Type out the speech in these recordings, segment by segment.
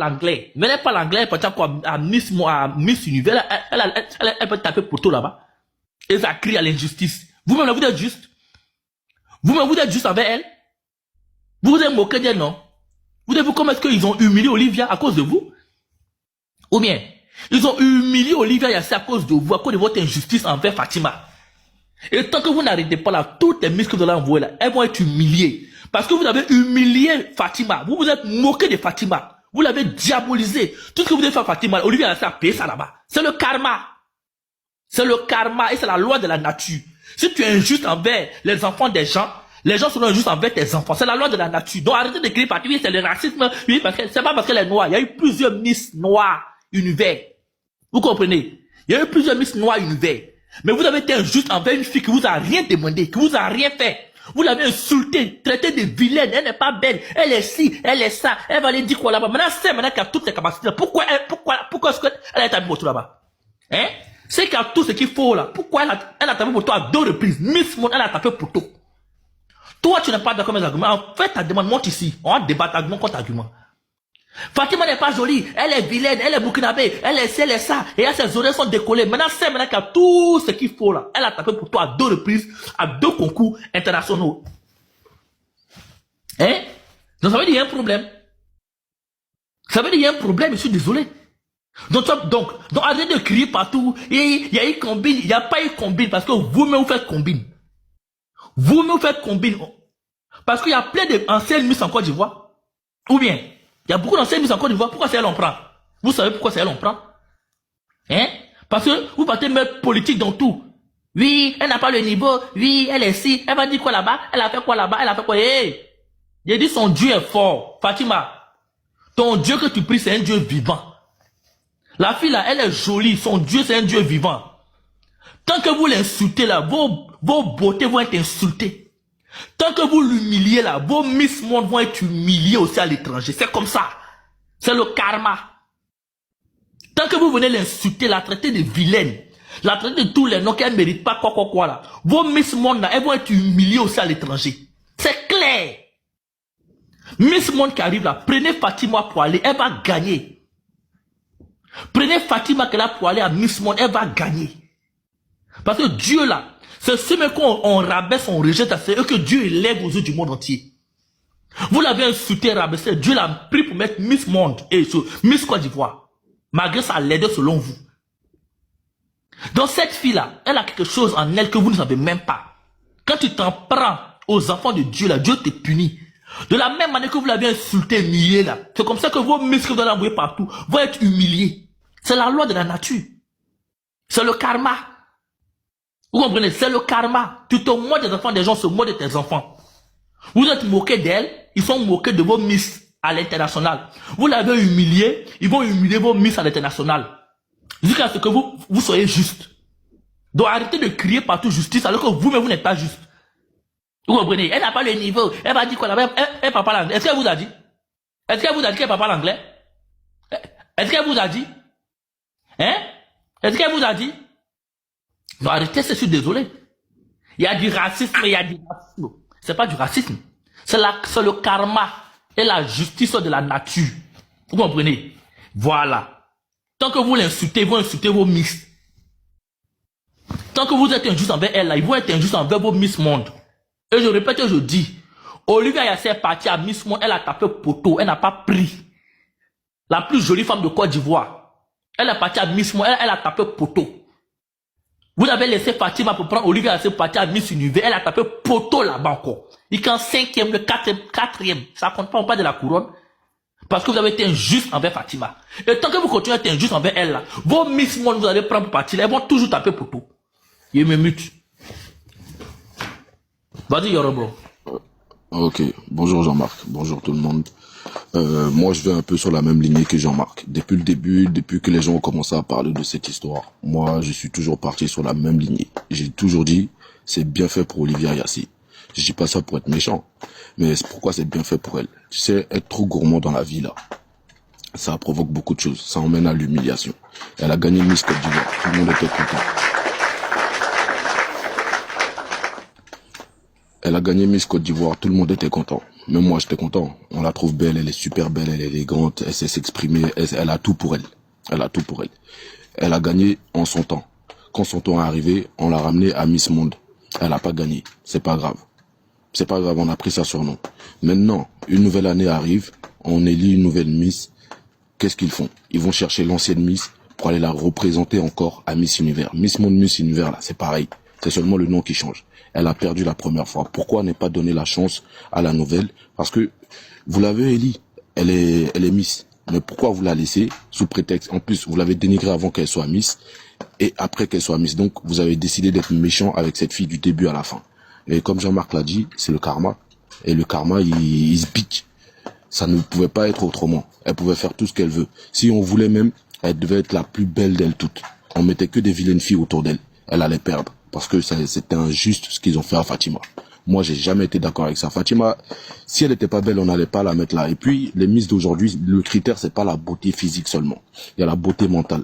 l'anglais. Mais elle n'est pas l'anglais, elle peut taper à Miss Univers, elle peut taper pour tout là-bas. Et ça crie à l'injustice. Vous-même, vous êtes juste. Vous-même, vous êtes juste avec elle. Vous vous êtes moqué d'elle, non? Vous avez vu comment est-ce qu'ils ont humilié Olivia à cause de vous? Ou bien, ils ont humilié Olivia Yassé à cause de vous, à cause de votre injustice envers Fatima. Et tant que vous n'arrêtez pas là, toutes les mises que vous allez envoyer là, elles vont être humiliées. Parce que vous avez humilié Fatima. Vous vous êtes moqué de Fatima. Vous l'avez diabolisé. Tout ce que vous devez faire Fatima, Olivia Yassé a payé ça là-bas. C'est le karma. C'est le karma et c'est la loi de la nature. Si tu es injuste envers les enfants des gens, les gens seront injustes envers tes enfants. C'est la loi de la nature. Donc arrêtez de crier partout. Oui, c'est le racisme. Oui, parce que c'est pas parce qu'elle est noire. Il y a eu plusieurs Miss Noires univers. Vous comprenez? Il y a eu plusieurs Miss Noires univers. Mais vous avez été injuste envers une fille qui vous a rien demandé, qui vous a rien fait. Vous l'avez insultée, traitée de vilaine. Elle n'est pas belle. Elle est ci, elle est ça. Elle va aller dire quoi là-bas. Maintenant, c'est maintenant qu'elle a toutes les capacités. Pourquoi est-ce qu'elle a été pour tout là-bas? Hein? C'est qu'elle a tout ce qu'il faut là. Pourquoi elle a tapé pour toi à 2 reprises? Miss Monde, elle a tapé pour tout. Toi, tu n'es pas d'accord avec mes arguments. En fait, ta demande, monte ici. On va débattre argument contre argument. Fatima n'est pas jolie. Elle est vilaine. Elle est burkinabé. Elle est ci, elle est ça. Et elle, ses oreilles sont décollées. Maintenant, c'est maintenant qu'elle a tout ce qu'il faut là. Elle a tapé pour toi à 2 reprises, à 2 concours internationaux. Hein? Donc, ça veut dire qu'il y a un problème. Ça veut dire qu'il y a un problème. Je suis désolé. Donc arrêtez de crier partout. Il y a eu combine. Il n'y a pas eu combine parce que vous-même vous faites combine. Vous-même vous faites combine. Parce qu'il y a plein d'anciennes Miss en Côte d'Ivoire. Ou bien, il y a beaucoup d'anciennes Miss en Côte d'Ivoire. Pourquoi c'est elle on prend? Vous savez pourquoi c'est elle on prend? Hein? Parce que vous partez mettre politique dans tout. Oui, elle n'a pas le niveau. Oui, elle est ci. Elle va dire quoi là-bas? Elle a fait quoi là-bas? Elle a fait quoi? Hey! J'ai dit son Dieu est fort. Fatima, ton Dieu que tu pries, c'est un Dieu vivant. La fille là, elle est jolie. Son Dieu, c'est un Dieu vivant. Tant que vous l'insultez là, vos beautés vont être insultées. Tant que vous l'humiliez là, vos Miss Monde vont être humiliés aussi à l'étranger. C'est comme ça. C'est le karma. Tant que vous venez l'insulter, la traiter de vilaine, la traiter de tous les noms qu'elle ne mérite pas, quoi là, vos Miss Monde là, elles vont être humiliées aussi à l'étranger. C'est clair. Miss Monde qui arrive là, prenez Fatima pour aller, elle va gagner. Prenez Fatima qu'elle a pour aller à Miss Monde, elle va gagner. Parce que Dieu là, c'est ceux qu'on rabaisse, on rejette, c'est eux que Dieu élève aux yeux du monde entier. Vous l'avez insulté, rabaissé, Dieu l'a pris pour mettre Miss Monde et Miss Côte d'Ivoire. Malgré ça l'aide selon vous. Donc cette fille-là, elle a quelque chose en elle que vous ne savez même pas. Quand tu t'en prends aux enfants de Dieu là, Dieu te punit. De la même manière que vous l'avez insulté, humilié là. C'est comme ça que vos Miss que vous allez envoyer partout vont être humiliés. C'est la loi de la nature. C'est le karma. Vous comprenez? C'est le karma. Tu te moques des enfants des gens, se moquent de tes enfants. Vous êtes moqués d'elles, ils sont moqués de vos Miss à l'international. Vous l'avez humilié, ils vont humilier vos Miss à l'international. Jusqu'à ce que vous soyez juste. Donc arrêtez de crier partout justice alors que vous-même vous n'êtes pas juste. Vous comprenez? Elle n'a pas le niveau. Elle va dire quoi là-bas? Elle parle pas l'anglais. Est-ce qu'elle vous a dit? Est-ce qu'elle vous a dit qu'elle parle pas l'anglais? Est-ce qu'elle vous a dit? Hein? Est-ce qu'elle vous a dit? Non, arrêtez, je suis désolé. Il y a du racisme, il y a du racisme. C'est pas du racisme. C'est le karma et la justice de la nature. Vous comprenez? Voilà. Tant que vous l'insultez, vous insultez vos Miss. Tant que vous êtes injuste envers elle, là, ils vont être injustes envers vos Miss Monde. Et je répète et je dis, Olivia Yassé est partie à Miss Monde, elle a tapé poteau, elle n'a pas pris. La plus jolie femme de Côte d'Ivoire. Elle est partie à Miss Monde, elle a tapé poteau. Vous avez laissé Fatima pour prendre Olivia Yassé pour partir à Miss Univers, elle a tapé poteau là-bas encore. Il est en 5e, le 4e, ça compte pas, on parle de la couronne. Parce que vous avez été injuste envers Fatima. Et tant que vous continuez à être injuste envers elle là, vos Miss Monde vous allez prendre pour partir, elles vont toujours taper poteau. Il me mute. Vas-y, Yorobo. Ok, bonjour Jean-Marc, bonjour tout le monde. Moi je vais un peu sur la même lignée que Jean-Marc. Depuis le début, depuis que les gens ont commencé à parler de cette histoire, moi je suis toujours parti sur la même lignée. J'ai toujours dit, c'est bien fait pour Olivia Yassé. Je dis pas ça pour être méchant, mais pourquoi c'est bien fait pour elle? Tu sais, être trop gourmand dans la vie là, ça provoque beaucoup de choses, ça emmène à l'humiliation. Elle a gagné Miss Côte d'Ivoire, tout le monde était content. Elle a gagné Miss Côte d'Ivoire, tout le monde était content. Même moi, j'étais content. On la trouve belle, elle est super belle, elle est élégante, elle sait s'exprimer, elle a tout pour elle. Elle a tout pour elle. Elle a gagné en son temps. Quand son temps est arrivé, on l'a ramenée à Miss Monde. Elle n'a pas gagné. C'est pas grave. C'est pas grave, on a pris ça sur nous. Maintenant, une nouvelle année arrive, on élit une nouvelle Miss. Qu'est-ce qu'ils font? Ils vont chercher l'ancienne Miss pour aller la représenter encore à Miss Univers. Miss Monde, Miss Univers, là, c'est pareil. C'est seulement le nom qui change. Elle a perdu la première fois. Pourquoi ne pas donner la chance à la nouvelle? Parce que, vous l'avez élie, elle est Miss. Mais pourquoi vous la laissez sous prétexte? En plus, vous l'avez dénigrée avant qu'elle soit Miss et après qu'elle soit Miss. Donc, vous avez décidé d'être méchant avec cette fille du début à la fin. Et comme Jean-Marc l'a dit, c'est le karma. Et le karma, il se pique. Ça ne pouvait pas être autrement. Elle pouvait faire tout ce qu'elle veut. Si on voulait même, elle devait être la plus belle d'elles toutes. On mettait que des vilaines filles autour d'elle. Elle allait perdre. Parce que c'était injuste ce qu'ils ont fait à Fatima. Moi, j'ai jamais été d'accord avec ça. Fatima, si elle était pas belle, on n'allait pas la mettre là. Et puis, les Miss d'aujourd'hui, le critère, c'est pas la beauté physique seulement. Il y a la beauté mentale.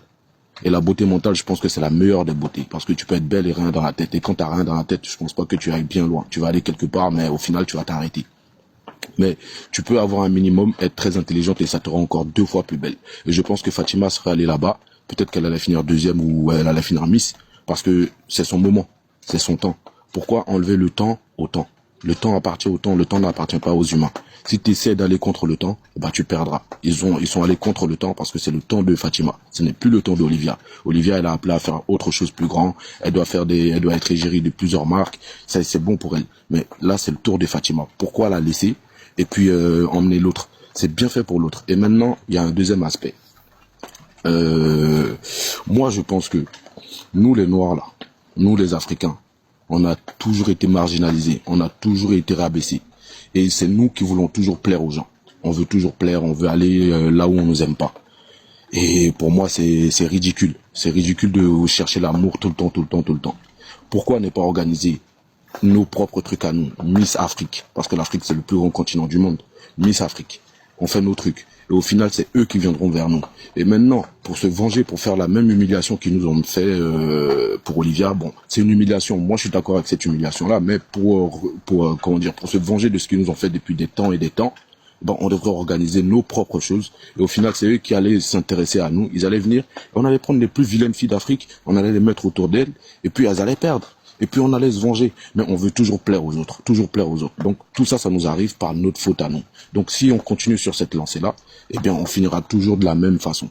Et la beauté mentale, je pense que c'est la meilleure des beautés. Parce que tu peux être belle et rien dans la tête. Et quand t'as rien dans la tête, je pense pas que tu ailles bien loin. Tu vas aller quelque part, mais au final, tu vas t'arrêter. Mais tu peux avoir un minimum, être très intelligente et ça te rend encore 2 fois plus belle. Et je pense que Fatima serait allée là-bas. Peut-être qu'elle allait finir deuxième ou elle allait finir Miss. Parce que c'est son moment. C'est son temps. Pourquoi enlever le temps au temps? Le temps appartient au temps, le temps n'appartient pas aux humains. Si tu essaies d'aller contre le temps, bah tu perdras. Ils sont allés contre le temps parce que c'est le temps de Fatima. Ce n'est plus le temps d'Olivia. Olivia, elle a appelé à faire autre chose plus grand. Elle doit être égérie de plusieurs marques. Ça, c'est bon pour elle. Mais là, c'est le tour de Fatima. Pourquoi la laisser et puis emmener l'autre? C'est bien fait pour l'autre. Et maintenant, il y a un deuxième aspect. Moi, je pense que nous, les Noirs, là, nous, les Africains, on a toujours été marginalisés, on a toujours été rabaissés. Et c'est nous qui voulons toujours plaire aux gens. On veut toujours plaire, on veut aller là où on nous aime pas. Et pour moi, c'est ridicule. C'est ridicule de chercher l'amour tout le temps, tout le temps, tout le temps. Pourquoi ne pas organiser nos propres trucs à nous? Miss Afrique, parce que l'Afrique, c'est le plus grand continent du monde. Miss Afrique, on fait nos trucs. Et au final, c'est eux qui viendront vers nous. Et maintenant, pour se venger, pour faire la même humiliation qu'ils nous ont fait pour Olivia, bon, c'est une humiliation. Moi, je suis d'accord avec cette humiliation-là, mais pour se venger de ce qu'ils nous ont fait depuis des temps et des temps, bon, on devrait organiser nos propres choses. Et au final, c'est eux qui allaient s'intéresser à nous. Ils allaient venir, et on allait prendre les plus vilaines filles d'Afrique, on allait les mettre autour d'elles, et puis elles allaient perdre. Et puis on allait se venger. Mais on veut toujours plaire aux autres. Toujours plaire aux autres. Donc tout ça, ça nous arrive par notre faute à nous. Donc si on continue sur cette lancée-là, eh bien on finira toujours de la même façon.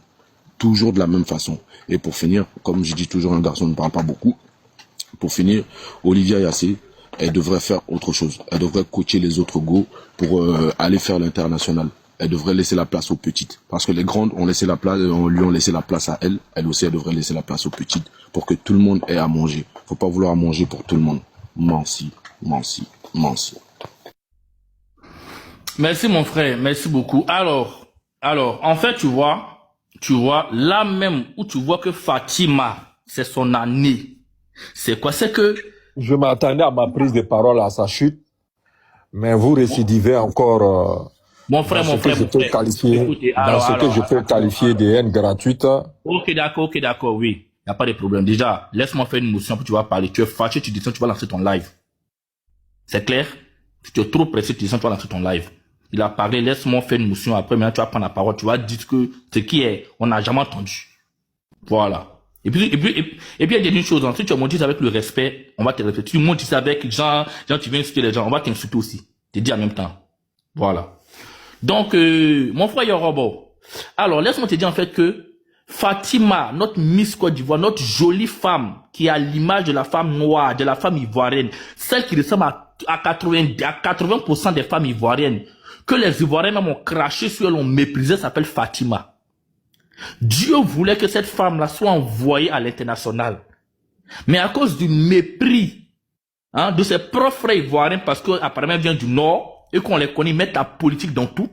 Toujours de la même façon. Et pour finir, comme je dis toujours, un garçon ne parle pas beaucoup. Pour finir, Olivia Yassé, elle devrait faire autre chose. Elle devrait coacher les autres go pour aller faire l'international. Elle devrait laisser la place aux petites. Parce que les grandes ont laissé la place, lui ont laissé la place à elle. Elle aussi, elle devrait laisser la place aux petites pour que tout le monde ait à manger. Faut pas vouloir manger pour tout le monde. Mansi, mansi, mansi. Merci mon frère, merci beaucoup. Alors, en fait, tu vois, là même où tu vois que Fatima, c'est son année. C'est quoi? C'est que... Je m'attendais à ma prise de parole à sa chute, mais vous récidivez encore Mon frère, dans ce que je peux qualifier de haine gratuite. Ok, d'accord, oui. Il n'y a pas de problème. Déjà, laisse-moi faire une motion, puis tu vas parler. Tu es fâché, tu descends, tu vas lancer ton live. C'est clair? Si tu es trop pressé, tu descends, tu vas lancer ton live. Il a parlé, laisse-moi faire une motion. Après, maintenant, tu vas prendre la parole. Tu vas dire que ce qui est, on n'a jamais entendu. Voilà. Et puis, il y a une chose, si tu as monté avec le respect, on va te respecter. Si tu montes ici avec gens, tu viens insulter les gens, on va t'insulter aussi. T'es dit en même temps. Voilà. Donc, mon frère Yorobo. Alors, laisse-moi te dire en fait que Fatima, notre Miss Côte d'Ivoire, notre jolie femme, qui a l'image de la femme noire, de la femme ivoirienne, celle qui ressemble à 80% des femmes ivoiriennes, que les Ivoiriens même ont craché sur elle, ont méprisé, s'appelle Fatima. Dieu voulait que cette femme-là soit envoyée à l'international. Mais à cause du mépris de ses propres frères ivoiriens, parce qu'apparemment elle vient du Nord, et qu'on les connaît, mettre la politique dans tout,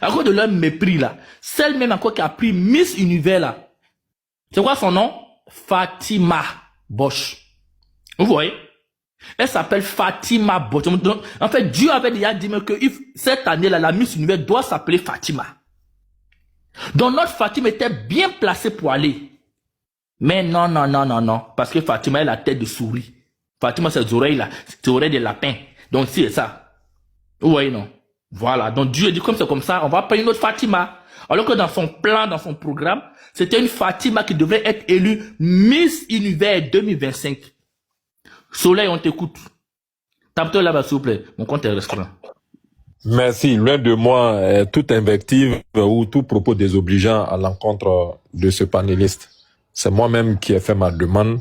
à cause de leur mépris là, celle même encore qui a pris Miss Univers là, c'est quoi son nom? Fatima Bosch. Vous voyez? Elle s'appelle Fatima Bosch. En fait, Dieu avait déjà dit que cette année-là, la Miss Univers doit s'appeler Fatima. Donc notre Fatima était bien placée pour aller. Mais non. Parce que Fatima a la tête de souris. Fatima, ses oreilles là, ses oreilles de lapin. Donc, c'est ça. Oui, non. Voilà. Donc, Dieu dit comme c'est comme ça, on va pas une autre Fatima. Alors que dans son plan, dans son programme, c'était une Fatima qui devrait être élue Miss Univers 2025. Soleil, on t'écoute. Tape-toi là-bas, s'il vous plaît. Mon compte est restreint. Merci. Loin de moi toute invective ou tout propos désobligeant à l'encontre de ce panéliste. C'est moi-même qui ai fait ma demande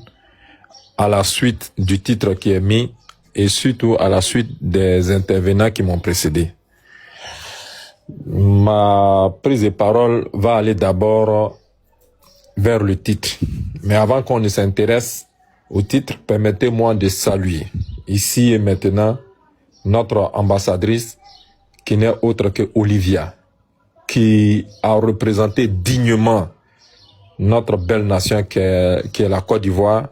à la suite du titre qui est mis et surtout à la suite des intervenants qui m'ont précédé. Ma prise de parole va aller d'abord vers le titre. Mais avant qu'on ne s'intéresse au titre, permettez-moi de saluer ici et maintenant notre ambassadrice qui n'est autre que Olivia, qui a représenté dignement notre belle nation qui est la Côte d'Ivoire,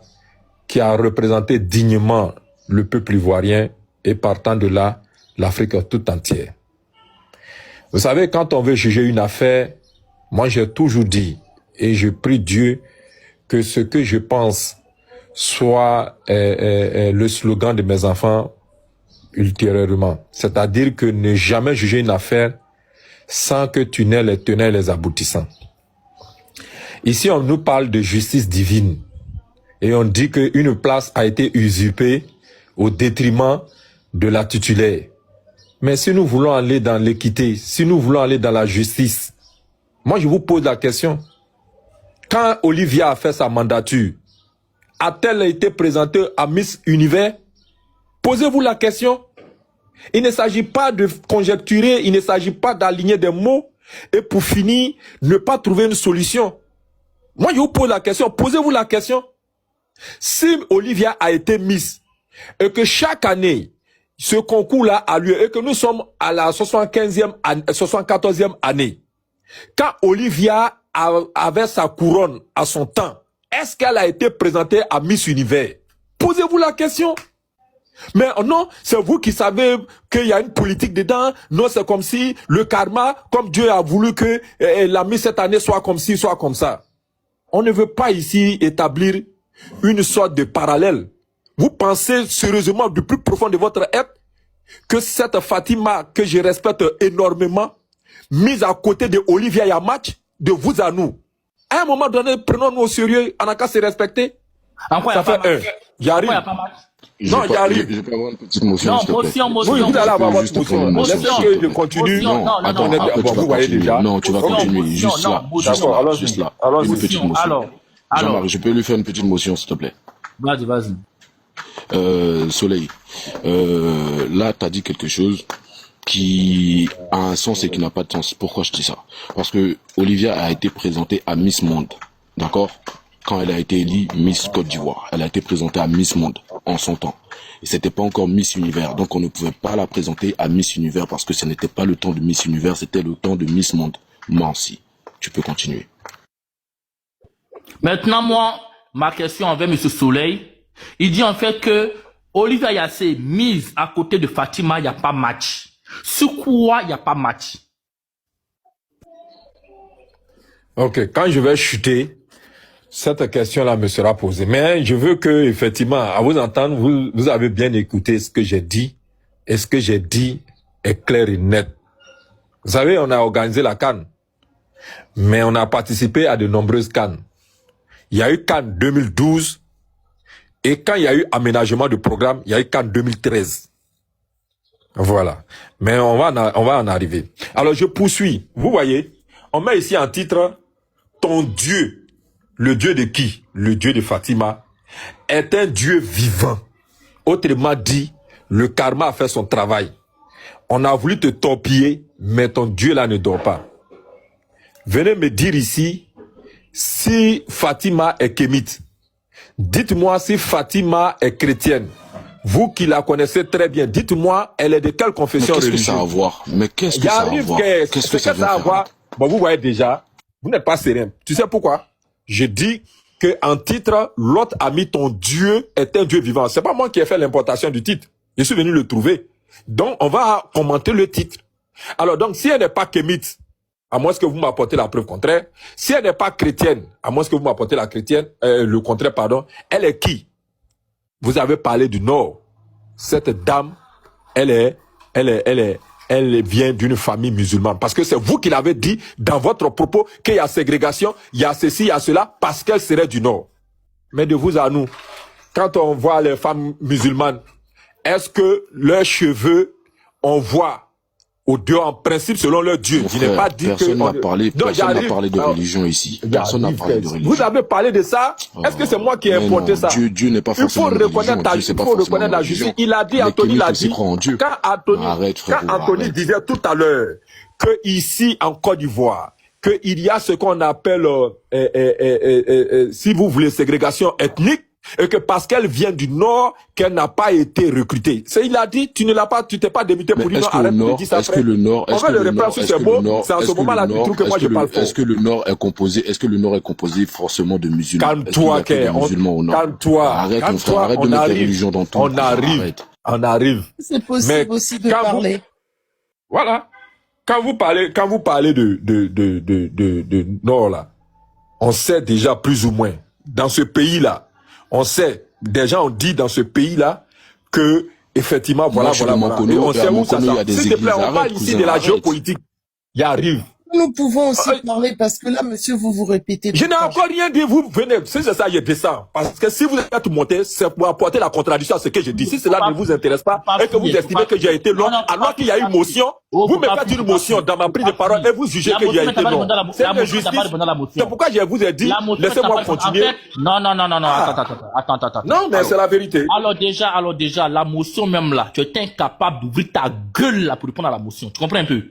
qui a représenté dignement le peuple ivoirien et partant de là, l'Afrique tout entière. Vous savez, quand on veut juger une affaire, moi j'ai toujours dit, et je prie Dieu, que ce que je pense soit le slogan de mes enfants ultérieurement. C'est-à-dire que ne jamais juger une affaire sans que tu n'aies les tenants et les aboutissants. Ici, on nous parle de justice divine et on dit qu'une place a été usurpée au détriment de la titulaire. Mais si nous voulons aller dans l'équité, si nous voulons aller dans la justice, moi je vous pose la question. Quand Olivia a fait sa mandature, a-t-elle été présentée à Miss Univers? Posez-vous la question. Il ne s'agit pas de conjecturer, il ne s'agit pas d'aligner des mots et pour finir, ne pas trouver une solution. Moi je vous pose la question, posez-vous la question. Si Olivia a été Miss et que chaque année, ce concours-là a lieu et que nous sommes à la 74e année, quand Olivia avait sa couronne à son temps, est-ce qu'elle a été présentée à Miss Univers? Posez-vous la question. Mais non, c'est vous qui savez qu'il y a une politique dedans. Non, c'est comme si le karma, comme Dieu a voulu que la Miss cette année soit comme ci, soit comme ça. On ne veut pas ici établir une sorte de parallèle. Vous pensez sérieusement du plus profond de votre être que cette Fatima que je respecte énormément, mise à côté de Olivia Yamatch, de vous à nous. À un moment donné, prenons-nous au sérieux, on n'a qu'à se respecter. Ça fait un. J'arrive. Non, j'arrive. Je peux avoir une petite motion, Non, s'il te plaît. motion. Oui, vous allez avoir votre motion. Motion. Laissez que je continue. Non, Attendez, Après, tu vous vas voyez continuer. déjà. Non, tu vas continuer. Juste là. D'accord, alors Juste là. alors, Une petite motion. Alors. Jean-Marc, je peux lui faire une petite motion, s'il te plaît. Vas-y. Soleil, là, tu as dit quelque chose qui a un sens et qui n'a pas de sens. Pourquoi je dis ça? Parce que Olivia a été présentée à Miss Monde, d'accord? Quand elle a été élue Miss Côte d'Ivoire, elle a été présentée à Miss Monde en son temps. Et c'était pas encore Miss Univers, donc on ne pouvait pas la présenter à Miss Univers parce que ce n'était pas le temps de Miss Univers, c'était le temps de Miss Monde. Mansi, tu peux continuer. Maintenant, moi, ma question envers M. Soleil, il dit en fait que Olivia Yassé mise à côté de Fatima, il n'y a pas match. Sur quoi il n'y a pas match? Ok, quand je vais chuter, cette question-là me sera posée. Mais je veux que, effectivement, à vous entendre, vous avez bien écouté ce que j'ai dit. Et ce que j'ai dit est clair et net. Vous savez, on a organisé la CAN. Mais on a participé à de nombreuses CAN. Il y a eu CAN 2012. Et quand il y a eu aménagement de programme, il y a eu CAN 2013. Voilà. Mais on va en arriver. Alors, je poursuis. Vous voyez, on met ici en titre « Ton Dieu ». Le Dieu de qui? Le Dieu de Fatima est un Dieu vivant. Autrement dit, le karma a fait son travail. On a voulu te torpiller, mais ton Dieu là ne dort pas. Venez me dire ici si Fatima est kémite. Dites-moi si Fatima est chrétienne. Vous qui la connaissez très bien, dites-moi, elle est de quelle confession religieuse? Qu'est-ce que ça a à voir? Mais qu'est-ce que ça a à voir? Qu'est-ce que ça a à voir? Bon, vous voyez déjà, vous n'êtes pas serein. Tu sais pourquoi? Je dis que en titre, l'autre a mis ton Dieu est un Dieu vivant. C'est pas moi qui ai fait l'importation du titre. Je suis venu le trouver. Donc, on va commenter le titre. Alors, donc, si elle n'est pas kémite, à moins que vous m'apportez la preuve contraire, si elle n'est pas chrétienne, à moins que vous m'apportez le contraire, pardon, elle est qui? Vous avez parlé du Nord. Cette dame elle vient d'une famille musulmane. Parce que c'est vous qui l'avez dit dans votre propos qu'il y a ségrégation, il y a ceci, il y a cela, parce qu'elle serait du Nord. Mais de vous à nous, quand on voit les femmes musulmanes, est-ce que leurs cheveux, on voit au Dieu en principe selon leur Dieu? Je n'ai pas dit personne n'a parlé, Non, personne n'a parlé de religion ici. Personne n'a parlé de religion. Vous avez parlé de ça? Est-ce que c'est moi qui ai Mais importé non, ça? Dieu n'est pas forcément Il faut reconnaître religion. Dieu, c'est il pas faut forcément reconnaître la religion. justice. Il a dit, Les Anthony Kémites l'a aussi dit. croient en Dieu. Quand Arrête, frérot, Anthony arrête. disait tout à l'heure que ici en Côte d'Ivoire, qu'il y a ce qu'on appelle, si vous voulez, ségrégation ethnique, et que parce qu'elle vient du Nord, qu'elle n'a pas été recrutée. Il a dit, tu t'es pas débuté pour dire non, arrête de dire ça. Est-ce que le Nord, on va le reprendre sur ces mots, c'est en ce moment-là du truc que moi je parle fort. est-ce que le Nord est composé forcément de musulmans? Calme-toi, calme-toi. Arrête de mettre la religion dans tout. On arrive. C'est possible aussi de parler. Voilà. Quand vous parlez de Nord, là, on sait déjà plus ou moins, dans ce pays-là, on sait, déjà on dit dans ce pays-là, que, effectivement, voilà. Et on sait où ça sort. S'il te plaît, on parle ici de la géopolitique. Il arrive. Nous pouvons aussi parler parce que là, monsieur, vous répétez. Je n'ai encore rien dit, vous venez. Si c'est ça, je descends. Parce que si vous êtes monté, c'est pour apporter la contradiction à ce que je dis. Si cela ne vous intéresse pas, et que vous estimez que j'ai été long, alors qu'il y a eu motion, vous me faites une motion dans ma prise de parole et vous jugez que j'ai été long. C'est injustice. C'est pourquoi je vous ai dit, laissez-moi continuer. Non, attends. Non, mais c'est la vérité. Alors déjà, la motion même là, tu étais incapable d'ouvrir ta gueule là pour répondre à la motion. Tu comprends un peu?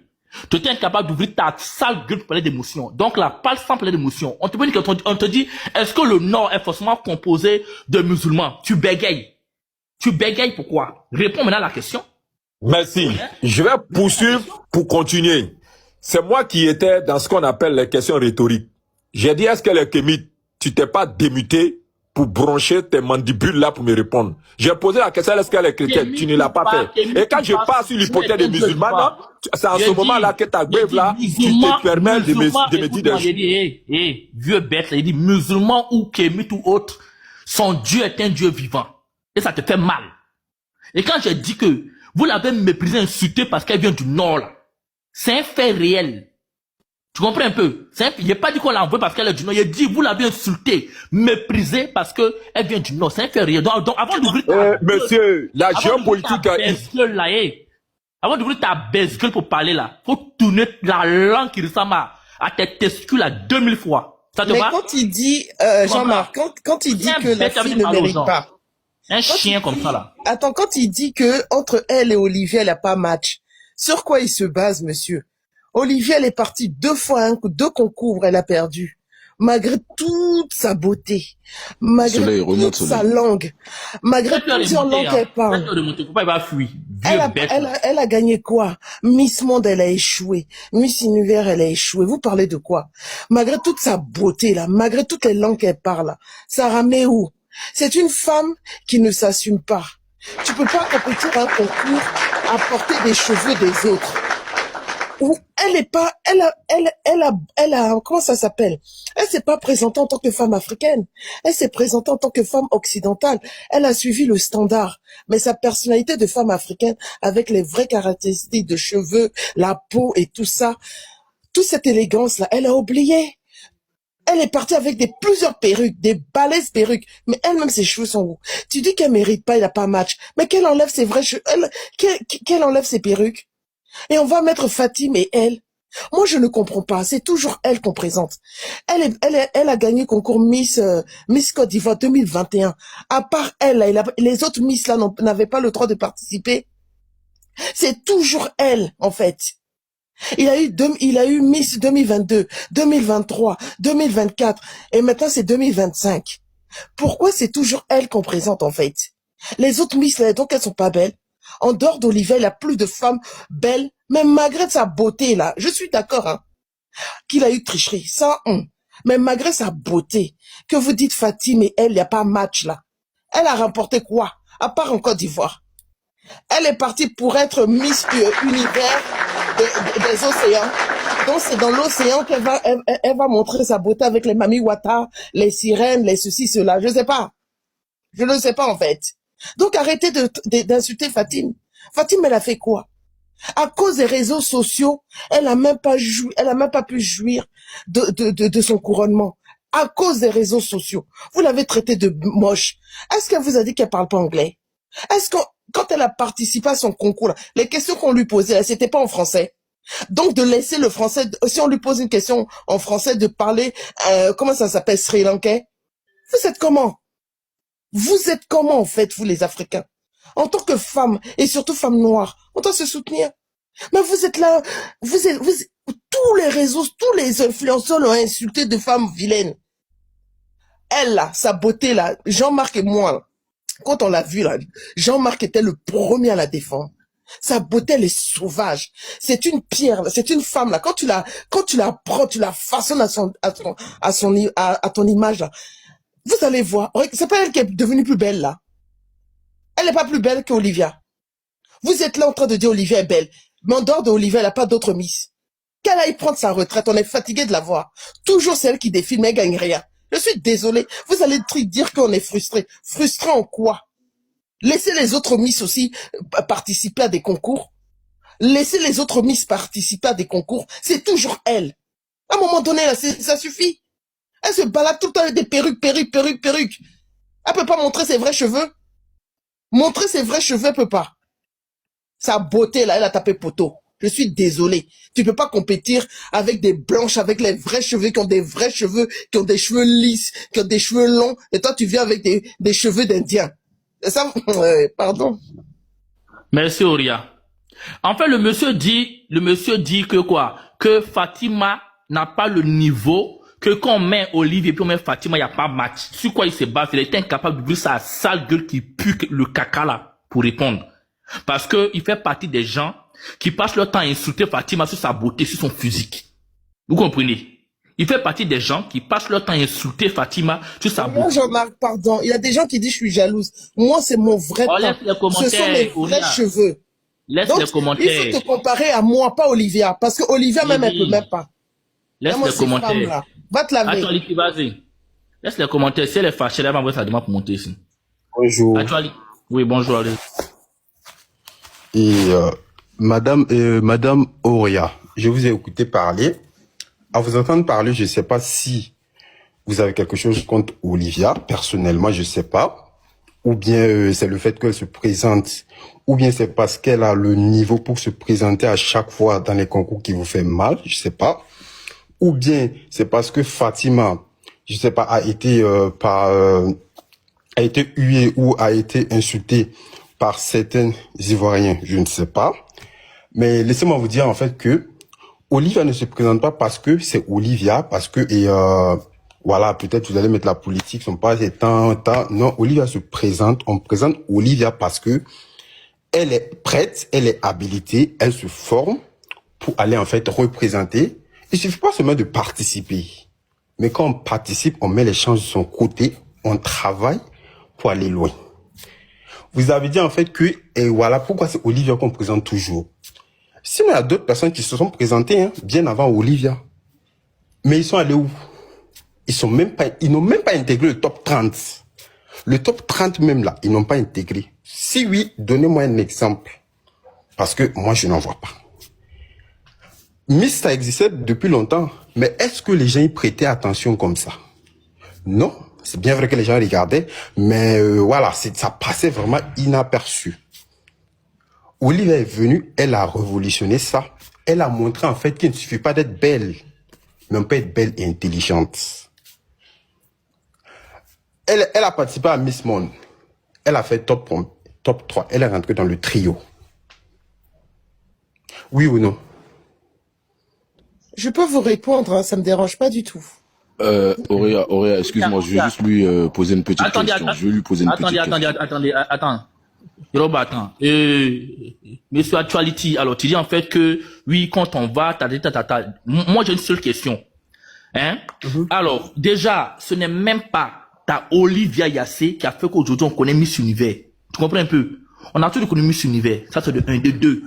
Tu étais incapable d'ouvrir ta sale gueule pour parler d'émotion. Donc là, pas sans parler d'émotion. On te dit, est-ce que le Nord est forcément composé de musulmans? Tu bégayes. Pourquoi? Réponds maintenant à la question. Merci. Je vais poursuivre pour continuer. C'est moi qui étais dans ce qu'on appelle les questions rhétoriques. J'ai dit, est-ce que les Kémites, tu t'es pas démuté pour brancher tes mandibules là pour me répondre? J'ai posé la question, est-ce qu'elle est chrétienne? Tu ne l'as pas fait. Et quand je passe sur l'hypothèse des musulmans, c'est en ce moment-là que ta grève là, tu te permets de me dire des choses. Il dit, vieux bête, il dit, musulman ou kémite ou autre, son Dieu est un Dieu vivant. Et ça te fait mal. Et quand j'ai dit que vous l'avez méprisé, insulté parce qu'elle vient du Nord là, c'est un fait réel. Tu comprends un peu? Il n'a pas dit qu'on l'a envoyé parce qu'elle est du Nord. Il a dit, vous l'avez insulté, méprisé parce qu'elle vient du Nord. C'est un fait réel. Donc avant d'ouvrir ta monsieur, la géopolitique avant d'ouvrir ta baisse-gueule pour parler là, faut tourner la langue qui ressemble à tes testicules à 2000 fois. Ça te va? Mais quand il dit, Jean-Marc, quand il dit que la fille ne mérite pas. Un chien comme ça là. Attends, quand il dit que entre elle et Olivier, elle n'a pas match, sur quoi il se base, monsieur? Olivier, elle est partie 2 fois, 2 concours, elle a perdu. Malgré toute sa beauté, malgré toute sa langue, malgré plusieurs langues qu'elle parle. Pourquoi il va fuir? Elle a gagné quoi? Miss Monde, elle a échoué. Miss Univers, elle a échoué. Vous parlez de quoi? Malgré toute sa beauté, là, malgré toutes les langues qu'elle parle, là, ça a ramené où? C'est une femme qui ne s'assume pas. Tu peux pas compétir à un concours à porter des cheveux des autres. Elle est pas, elle a, comment ça s'appelle? Elle s'est pas présentée en tant que femme africaine. Elle s'est présentée en tant que femme occidentale. Elle a suivi le standard. Mais sa personnalité de femme africaine, avec les vraies caractéristiques de cheveux, la peau et tout ça, toute cette élégance-là, elle a oublié. Elle est partie avec plusieurs perruques, des balèzes perruques. Mais elle-même, ses cheveux sont où? Tu dis qu'elle mérite pas, il a pas match. Mais qu'elle enlève ses vrais cheveux, qu'elle enlève ses perruques. Et on va mettre Fatim et elle. Moi, je ne comprends pas. C'est toujours elle qu'on présente. Elle a gagné concours Miss Côte d'Ivoire 2021. À part elle, les autres Miss là n'avaient pas le droit de participer. C'est toujours elle, en fait. Il a eu Miss 2022, 2023, 2024. Et maintenant, c'est 2025. Pourquoi c'est toujours elle qu'on présente, en fait? Les autres Miss là, donc elles sont pas belles. En dehors d'Olivier, il n'y a plus de femmes belles, même malgré sa beauté, là. Je suis d'accord, hein, qu'il a eu tricherie, ça, mais malgré sa beauté, que vous dites Fatim et elle, il n'y a pas match, là. Elle a remporté quoi? À part en Côte d'Ivoire. Elle est partie pour être Miss Univers des océans. Donc c'est dans l'océan qu'elle va montrer sa beauté avec les Mami Wata, les sirènes, les ceci, cela. Je sais pas. Je ne sais pas, en fait. Donc arrêtez d'insulter Fatim. Fatima, elle a fait quoi? À cause des réseaux sociaux, elle a même pas pu jouir de son couronnement. À cause des réseaux sociaux. Vous l'avez traitée de moche. Est-ce qu'elle vous a dit qu'elle parle pas anglais? Est-ce que, quand elle a participé à son concours, là, les questions qu'on lui posait, c'était pas en français? Donc, de laisser le français, si on lui pose une question en français, de parler, comment ça s'appelle, Sri Lankais? Vous êtes comment? Vous êtes comment, en fait, vous, les Africains? En tant que femme, et surtout femme noire, on doit se soutenir. Mais vous êtes là, tous les réseaux, tous les influenceurs l'ont insulté de femme vilaine. Elle, là, sa beauté, là, Jean-Marc et moi, là, quand on l'a vu, là, Jean-Marc était le premier à la défendre. Sa beauté, elle est sauvage. C'est une pierre, c'est une femme, là. Quand tu la prends, tu la façonnes à ton image, là. Vous allez voir. C'est pas elle qui est devenue plus belle, là. Elle n'est pas plus belle qu'Olivia. Vous êtes là en train de dire Olivia est belle. Mais en dehors d'Olivia, elle n'a pas d'autre miss. Qu'elle aille prendre sa retraite, on est fatigué de la voir. Toujours celle qui défile, mais elle gagne rien. Je suis désolé. Vous allez dire qu'on est frustré. Frustré en quoi? Laissez les autres miss aussi participer à des concours. Laissez les autres miss participer à des concours. C'est toujours elle. À un moment donné, là, ça suffit. Elle se balade tout le temps avec des perruques. Elle peut pas montrer ses vrais cheveux. Montrer ses vrais cheveux, elle peut pas. Sa beauté, là, elle a tapé poteau. Je suis désolé. Tu peux pas compétir avec des blanches, avec les vrais cheveux, qui ont des vrais cheveux, qui ont des cheveux lisses, qui ont des cheveux longs. Et toi, tu viens avec des cheveux d'Indien. Et ça, pardon. Merci, Auria. En fait, le monsieur dit que quoi? Que Fatima n'a pas le niveau, que quand on met Olivier et puis on met Fatima, il n'y a pas match. Sur quoi il se base? Il était incapable d'ouvrir sa sale gueule qui pue le caca là, pour répondre. Parce que il fait partie des gens qui passent leur temps à insulter Fatima sur sa beauté, sur son physique. Vous comprenez? Il fait partie des gens qui passent leur temps à insulter Fatima sur sa beauté. Moi, Jean-Marc, pardon. Il y a des gens qui disent je suis jalouse. Moi, c'est mon vrai temps. Laisse les commentaires, ce sont mes vrais cheveux. Laisse Donc, les commentaires. il faut te comparer à moi, pas Olivia. Parce que Olivia, même, elle peut même pas. Laisse les commentaires. Va te laver. Attends, Liki, vas-y. Laisse les commentaires. Si elle est fâchée, elle va envoyer sa demande pour monter ici. Bonjour. Attends, oui, bonjour. Allez. Et Madame Auria, je vous ai écouté parler. À vous entendre parler, je ne sais pas si vous avez quelque chose contre Olivia. Personnellement, je ne sais pas. Ou bien c'est le fait qu'elle se présente. Ou bien c'est parce qu'elle a le niveau pour se présenter à chaque fois dans les concours qui vous fait mal. Je ne sais pas. Ou bien c'est parce que Fatima, je ne sais pas, a été huée ou a été insultée par certains Ivoiriens, je ne sais pas. Mais laissez-moi vous dire en fait que Olivia ne se présente pas parce que c'est Olivia, parce que voilà, peut-être vous allez mettre la politique, son pas tant. Non, Olivia se présente, on présente Olivia parce que elle est prête, elle est habilitée, elle se forme pour aller en fait représenter. Il suffit pas seulement de participer, mais quand on participe, on met les chances de son côté, on travaille pour aller loin. Vous avez dit en fait que, et voilà pourquoi c'est Olivia qu'on présente toujours. Sinon, il y a d'autres personnes qui se sont présentées bien avant Olivia. Mais ils sont allés où? Ils n'ont même pas intégré le top 30. Le top 30 même là, ils n'ont pas intégré. Si oui, donnez-moi un exemple. Parce que moi, je n'en vois pas. Miss, ça existait depuis longtemps. Mais est-ce que les gens y prêtaient attention comme ça? Non. C'est bien vrai que les gens regardaient, mais voilà, ça passait vraiment inaperçu. Olivia est venue, elle a révolutionné ça. Elle a montré en fait qu'il ne suffit pas d'être belle, mais on peut être belle et intelligente. Elle a participé à Miss Monde. Elle a fait top 3. Elle est rentrée dans le trio. Oui ou non? Je peux vous répondre, hein, ça me dérange pas du tout. Auréa, excuse-moi, je vais juste lui poser une petite question. Je vais lui poser une petite question. Attends. Yoruba, attends. Monsieur Actuality, alors tu dis en fait que, oui, quand on va, moi j'ai une seule question. Alors, déjà, ce n'est même pas ta Olivia Yassé qui a fait qu'aujourd'hui on connaît Miss Univers. Tu comprends un peu? On a toujours connu Miss Univers. Ça c'est de 1, de 2.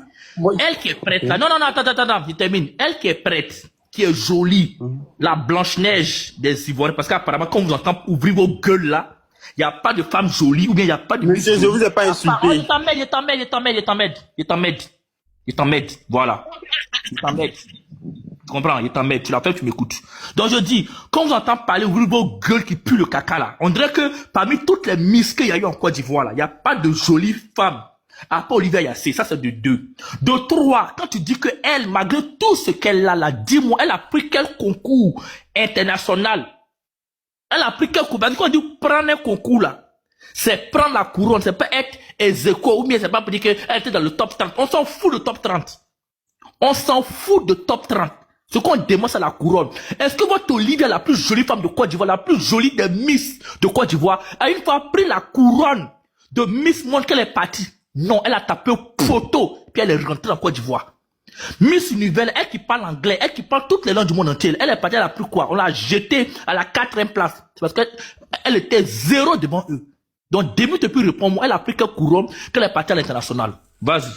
Elle qui est prête, là. Non, attends, je termine. Elle qui est prête, qui est jolie, la Blanche-Neige des Ivoiriens, parce qu'apparemment, quand vous entendez ouvrir vos gueules là, Il n'y a pas de femme jolie ou bien il n'y a pas de... Monsieur, je vous ai pas insulté. Il t'emmède. Voilà. Il t'emmède. Tu comprends? Il t'emmède. Tu l'appelles, tu m'écoutes. Donc je dis, quand vous entendez parler, vous vos gueules qui puent le caca là, on dirait que parmi toutes les miss qu'il y a eu en Côte d'Ivoire là, il n'y a pas de jolie femme. À part Olivia Yassé, ça c'est de 2. De 3, quand tu dis que elle, malgré tout ce qu'elle a là, dis-moi, elle a pris quel concours international? Elle a pris quel concours? Parce qu'on dit prendre un concours là, c'est prendre la couronne, c'est pas être ex-aequo, ou bien c'est pas pour dire qu'elle était dans le top 30. On s'en fout de top 30. On s'en fout de top 30. Ce qu'on demande, c'est la couronne. Est-ce que votre Olivia, la plus jolie femme de Côte d'Ivoire, la plus jolie des Miss de Côte d'Ivoire, a une fois pris la couronne de Miss Monde qu'elle est partie? Non, elle a tapé photo, puis elle est rentrée en Côte d'Ivoire. Miss Univers, elle qui parle anglais, elle qui parle toutes les langues du monde entier, elle est partie, elle a pris quoi? On l'a jetée à la 4e place. C'est parce qu'elle était 0 devant eux. Donc, début depuis répondre, elle a pris quel couronne qu'elle est partie à l'international. Vas-y.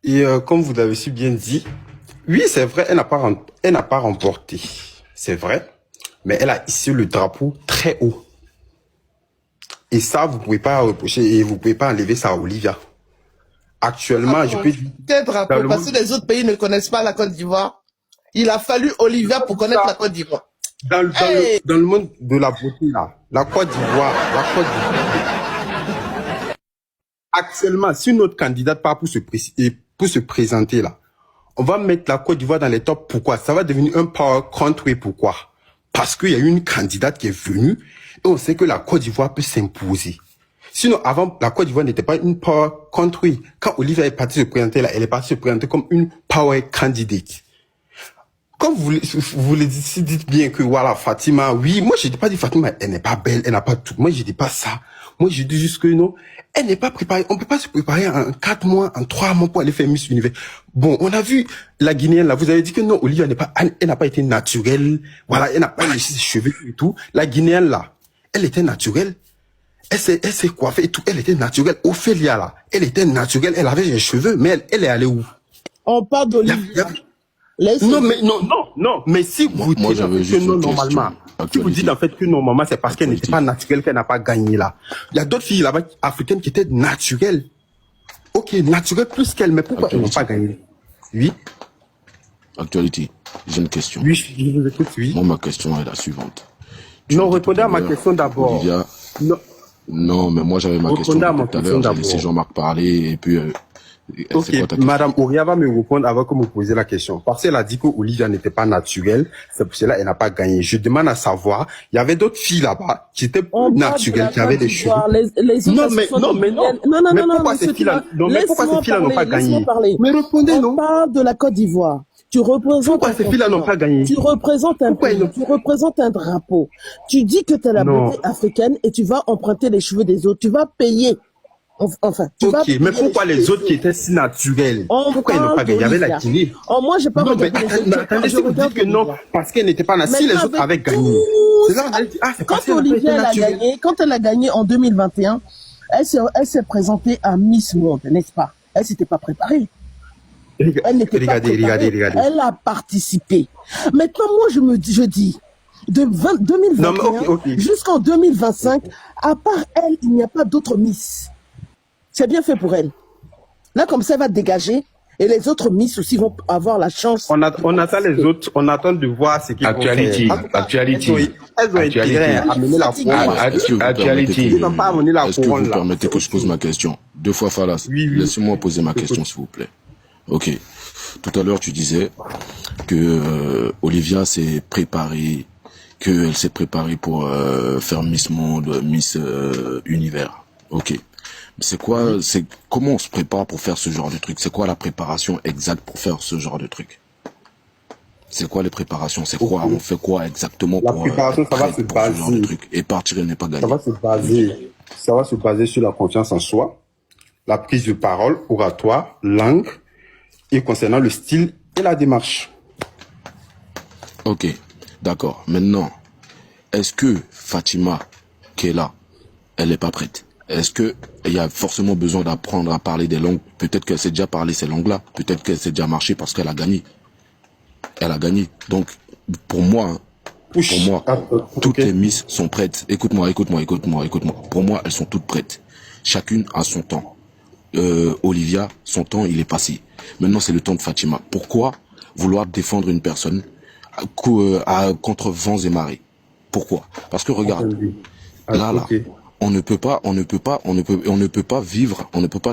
Et comme vous l'avez si bien dit, oui, c'est vrai, elle n'a pas remporté. C'est vrai. Mais elle a hissé le drapeau très haut. Et ça, vous pouvez pas reprocher et vous pouvez pas enlever ça à Olivia. Actuellement, je peux dire... Quel drapeau? Parce que les autres pays ne connaissent pas la Côte d'Ivoire. Il a fallu Olivia pour connaître la Côte d'Ivoire. Dans le monde de la beauté, là, la Côte d'Ivoire, actuellement, si notre candidate part pour se présenter, là, on va mettre la Côte d'Ivoire dans les tops. Pourquoi? Ça va devenir un power country. Pourquoi? Parce qu'il y a eu une candidate qui est venue et on sait que la Côte d'Ivoire peut s'imposer. Sinon, avant, la Côte d'Ivoire n'était pas une power country. Quand Olivia est partie se présenter là, elle est partie se présenter comme une power candidate. Comme vous le dites bien que voilà, Fatima, oui, moi je dis pas dit Fatima, elle n'est pas belle, elle n'a pas tout. Moi je dis pas ça. Moi je dis juste que non, elle n'est pas préparée. On peut pas se préparer en 4 mois, en 3 mois pour aller faire Miss Univers. Bon, on a vu la Guinéenne là, vous avez dit que non, Olivia elle n'a pas été naturelle. Voilà, elle n'a pas léché ses cheveux et tout. La Guinéenne là, elle était naturelle. Elle s'est coiffée et tout, elle était naturelle. Ophélia là, elle était naturelle, elle avait les cheveux, mais elle est allée où? On parle d'Olivia. Non, mais si vous dites que non, normalement, si vous dites en fait que normalement c'est parce qu'elle n'était pas naturelle qu'elle n'a pas gagné là. Il y a d'autres filles là-bas africaines qui étaient naturelles. Ok, naturelles plus qu'elle, mais pourquoi elles n'ont pas gagné? Oui. Actualité, j'ai une question. Oui, je vous écoute, oui. Moi, ma question est la suivante. Non, répondez à ma question d'abord. Olivia, non, mais moi j'avais ma question tout à l'heure, j'ai laissé Jean-Marc parler et puis... Ok, Madame Ouria va me répondre avant que vous posiez la question. Parce qu'elle a dit que Olivia n'était pas naturelle, c'est pour cela qu'elle n'a pas gagné. Je demande à savoir, il y avait d'autres filles là-bas qui étaient naturelles, qui avaient des cheveux. Non, pourquoi ces filles-là n'ont pas gagné? Mais répondez, non. On parle de la Côte d'Ivoire. Tu représentes pourquoi ces filles-là n'ont pas gagné? Tu représentes un pays, tu représentes un drapeau. Tu dis que tu es la beauté africaine et tu vas emprunter les cheveux des autres. Tu vas payer. Enfin, ok, mais pourquoi les autres qui étaient si naturels, pourquoi ils n'ont pas gagné? Il y avait la Guinée. Oh, moi, j'ai pas regardé les autres. Attendez, si vous dites que non, parce qu'elle n'était pas naturelle, si les autres avaient gagné. C'est là, c'est parce quand Olivia a gagné, quand elle a gagné en 2021, elle s'est présentée à Miss Monde, n'est-ce pas? Elle s'était pas préparée. Elle n'était pas préparée. Elle a participé. Maintenant, moi, je dis, de 2021 jusqu'en 2025, à part elle, il n'y a pas d'autres Miss. C'est bien fait pour elle. Là, comme ça, elle va dégager. Et les autres Miss aussi vont avoir la chance. On attend les autres. On attend de voir ce qu'ils vont faire. Actualité. Elles ont intérêt à amener la couronne. Actualité. Ils n'ont pas amené la couronne. Est-ce que vous permettez que je pose ma question? 2 fois Falas. Oui. Laissez-moi poser ma question, s'il vous plaît. Ok. Tout à l'heure, tu disais que Olivia s'est préparée, qu'elle s'est préparée pour faire Miss Monde, Miss Univers. Ok. Comment on se prépare pour faire ce genre de truc? C'est quoi la préparation exacte pour faire ce genre de truc? C'est quoi les préparations? C'est quoi? On fait quoi exactement pour préparation, ça va se baser ce genre de truc? Et partir, elle n'est pas gagnée. Ça va se baser sur la confiance en soi, la prise de parole, oratoire, langue, et concernant le style et la démarche. Ok, d'accord. Maintenant, est-ce que Fatima, qui est là, elle n'est pas prête? Est-ce que il y a forcément besoin d'apprendre à parler des langues? Peut-être qu'elle sait déjà parler ces langues-là. Peut-être qu'elle sait déjà marcher parce qu'elle a gagné. Elle a gagné. Donc, pour moi, Pour moi, toutes ok. les Miss sont prêtes. Écoute-moi. Pour moi, elles sont toutes prêtes. Chacune a son temps. Olivia, son temps, il est passé. Maintenant, c'est le temps de Fatima. Pourquoi vouloir défendre une personne contre vents et marées? Pourquoi? Parce que regarde, là, Ok. on ne peut pas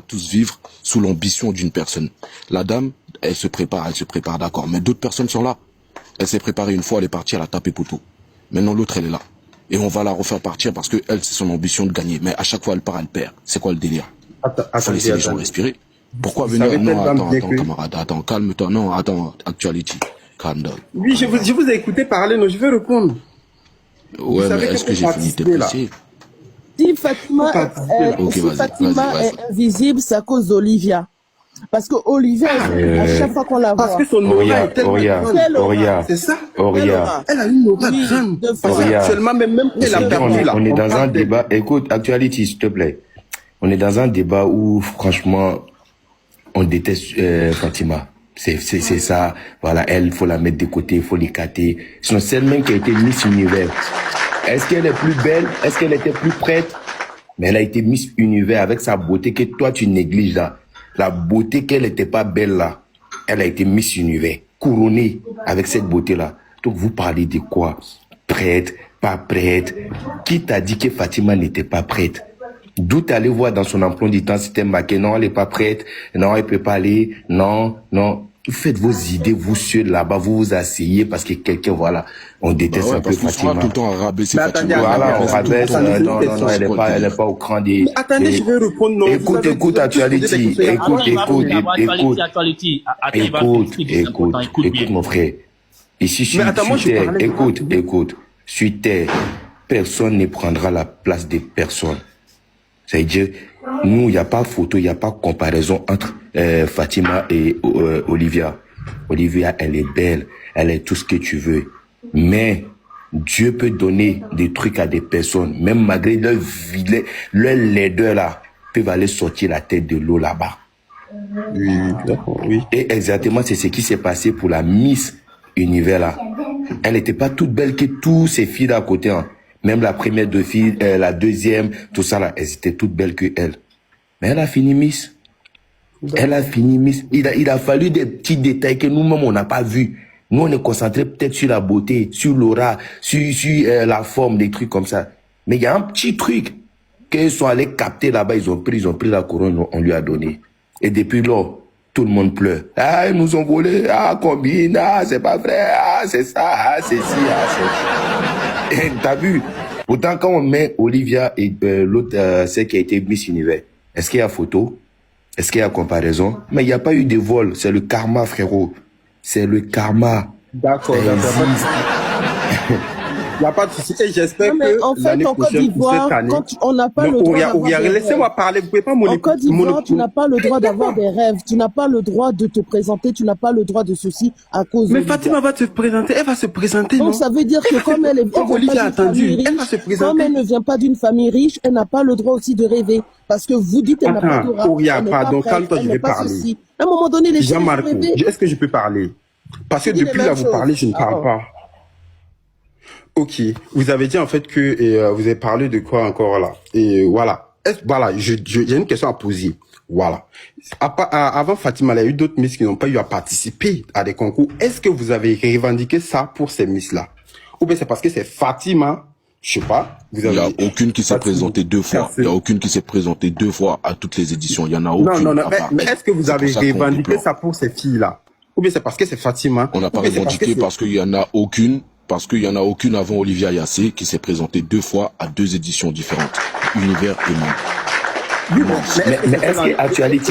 tous vivre sous l'ambition d'une personne. La dame, elle se prépare, d'accord. Mais d'autres personnes sont là. Elle s'est préparée une fois, elle est partie, elle a tapé poteau. Maintenant, l'autre, elle est là. Et on va la refaire partir parce que elle, c'est son ambition de gagner. Mais à chaque fois, elle part, elle perd. C'est quoi le délire? Faut laisser les gens respirer. Pourquoi Vous venir? savez, Non, cette dame attends, bien que- camarade, attends, calme-toi. Non, attends, actuality. Calm down. Oui, je vous ai écouté parler, non, je vais répondre. Ouais, mais savez est-ce que que vous j'ai fini de participez, là. préciser? Si Fatima, Ok, si vas-y, Fatima vas-y. est invisible, c'est à cause d'Olivia. Parce que Olivia, à chaque fois qu'on la Parce voit, que son aura est tellement grande. Quelle aura? C'est ça? Quelle aura? Elle a une aura Oui, grande. de Parce fou. qu'actuellement, même qu'elle a Monsieur, perdu là. On est dans un parle d'elle. débat. Écoute, Actuality, s'il te plaît. On est dans un débat où, franchement, on déteste Fatima. C'est ça. Voilà, elle, faut la mettre de côté, faut l'écarter. Sinon, c'est elle-même qui a été Miss Univers. Est-ce qu'elle est plus belle? Est-ce qu'elle était plus prête? Mais elle a été Miss Univers avec sa beauté que toi, tu négliges là. La beauté qu'elle n'était pas belle là. Elle a été Miss Univers. Couronnée avec cette beauté-là. Donc, vous parlez de quoi? Prête, pas prête. Qui t'a dit que Fatima n'était pas prête? D'où t'allais voir dans son emploi du temps, c'était marqué, non, elle est pas prête, non, elle peut pas aller, non. Vous faites vos idées, vous seuls là-bas, vous vous asseyez parce que quelqu'un, voilà, on déteste un peu Parce qu'on sera Fatima. tout le temps à rabaisser Mais Fatima. attendez, Voilà, on attendez, rabaisse, attendez, non, elle est pas au cran des... Mais attendez, je vais répondre. Non, vous avez- Écoute, vous avez tous posé des Actuality, questions. écoute, mon frère. Ici, je suis Mais attends, moi, je terre. parlais- Écoute, je suis terre. Personne ne prendra la place des personnes. C'est-à-dire, nous, il n'y a pas photo, il n'y a pas comparaison entre Fatima et Olivia. Olivia, elle est belle, elle est tout ce que tu veux. Mais Dieu peut donner des trucs à des personnes, même malgré leur laideur là, peuvent aller sortir la tête de l'eau là-bas. Oui, d'accord, oui. Et exactement, c'est ce qui s'est passé pour la Miss Univers là. Elle n'était pas toute belle que tous ces filles d'à côté. Hein. Même la première deux filles, la deuxième, tout ça là, elles étaient toutes belles que elle. Mais elle a fini Miss. Elle a fini Miss. Il a fallu des petits détails que nous-mêmes on n'a pas vus. Nous on est concentrés peut-être sur la beauté, sur l'aura, sur la forme, des trucs comme ça. Mais il y a un petit truc qu'ils sont allés capter là-bas, ils ont pris la couronne, on lui a donné. Et depuis lors, tout le monde pleure. Ah, ils nous ont volé, ah, combine, ah, c'est pas vrai, ah, c'est ça, ah, c'est ci, ah, c'est... Et t'as vu? Pourtant, quand on met Olivia et l'autre, celle qui a été Miss Univers, est-ce qu'il y a photo? Est-ce qu'il y a comparaison? Mais il n'y a pas eu de vol, c'est le karma, frérot. C'est le karma. D'accord, Ça d'accord. existe. Il n'y a pas de souci. Et j'espère Non, mais que en fait, l'année en Côte prochaine, ou d'Ivoire, cette année... quand on n'a pas Non, le droit Ouria, d'avoir des laissez-moi rêves. parler. Vous pouvez pas En Côte d'Ivoire, tu n'as pas le droit d'avoir des rêves. Tu n'as pas le droit de te présenter. Tu n'as pas le droit de ceci à cause Mais de Fatima va se présenter. Elle va se présenter, non? Donc ça veut dire que comme elle Comme vient Olivia pas a d'une famille attendu, elle va riche, se présenter. comme elle ne vient pas d'une famille riche, elle n'a pas le droit aussi de rêver. Parce que vous dites qu'elle n'a pas Attends, d'aura, Ouria, elle n'est pardon, pas prête, calme-toi, elle je n'est vais pas parler. ceci. À un moment donné, les gens vont Jean-Marco, rêver. est-ce que je peux parler? Parce que Tu dis depuis les là, mêmes vous choses. parlez, je ne parle Ah. pas. Ok, vous avez dit en fait que vous avez parlé de quoi encore là? Et voilà, voilà, j'ai une question à poser. Voilà. Avant Fatima, il y a eu d'autres Miss qui n'ont pas eu à participer à des concours. Est-ce que vous avez revendiqué ça pour ces Miss là? Ou bien c'est parce que c'est Fatima, je sais pas. Vous Il n'y avez... a aucune qui s'est Fatima. présentée deux fois. Merci. Il n'y a aucune qui s'est présentée deux fois à toutes les éditions. Il y en a Non, aucune. non, non, à part mais elle. est-ce que vous C'est avez pour ça qu'on revendiqué déplore. ça pour ces filles là? Ou bien c'est parce que c'est Fatima? On n'a pas Ou bien c'est revendiqué parce qu'il y en a aucune. Parce qu'il y en a aucune avant Olivia Yassé qui s'est présentée deux fois à deux éditions différentes. Univers et Monde. Oui, bon, Mais est-ce que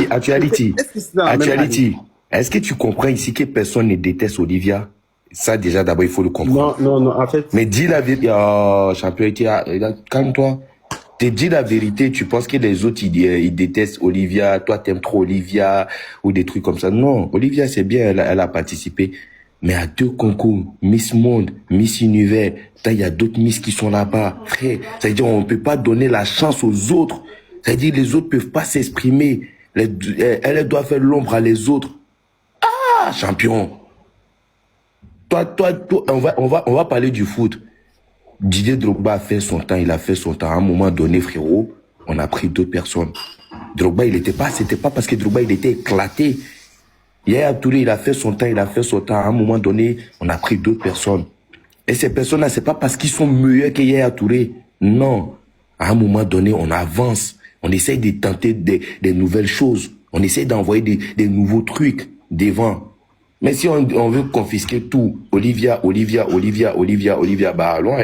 Actuality, est-ce que c'est dans la même année? Actuality, est-ce que tu comprends ici que personne ne déteste Olivia? Ça, déjà, d'abord, il faut le comprendre. Non, en fait, Mais dis la vérité, champion, calme-toi. Te dis la vérité, tu penses que les autres, ils détestent Olivia, toi, t'aimes trop Olivia, ou des trucs comme ça. Non, Olivia, c'est bien, elle a participé. Mais à deux concours, Miss Monde, Miss Univers, il y a d'autres Miss qui sont là-bas. Frère, c'est-à-dire, on ne peut pas donner la chance aux autres. C'est-à-dire, les autres peuvent pas s'exprimer. Elle doit faire l'ombre à les autres. Ah, champion. on va parler du foot. Didier Drogba a fait son temps, il a fait son temps. À un moment donné, frérot, on a pris d'autres personnes. Drogba, c'était pas parce que Drogba, il était éclaté. Yaya Touré, il a fait son temps, À un moment donné, on a pris d'autres personnes. Et ces personnes-là, c'est pas parce qu'ils sont meilleurs que Yaya Touré. Non. À un moment donné, on avance. On essaye de tenter des nouvelles choses. On essaye d'envoyer des nouveaux trucs devant. Mais si on veut confisquer tout, Olivia, bah allons,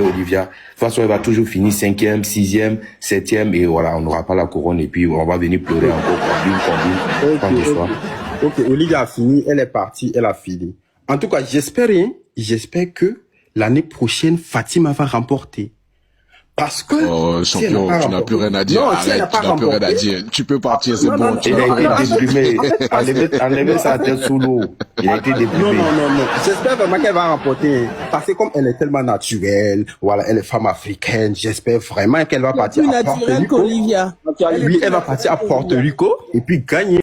Olivia. De toute façon, elle va toujours finir 5e, 6e, 7e, et voilà, on n'aura pas la couronne, et puis on va venir pleurer encore, combine. Ok, Olivia a fini, elle est partie, elle a fini. En tout cas, j'espère que l'année prochaine, Fatima va remporter. Parce que... Oh, champion, tu n'as plus rien à dire. Non, arrête, si elle n'a pas tu n'as plus rien à remporté... dire. Tu peux partir, c'est Non, bon. non, Il a été déprimé. Enlevez sa tête sous l'eau. Il a été déprimé. Non. J'espère vraiment qu'elle va remporter. Parce que comme elle est tellement naturelle, voilà, elle est femme africaine, j'espère vraiment qu'elle va partir à Porto Rico. qu'Olivia. Oui, elle va partir à Porto Rico et puis gagner.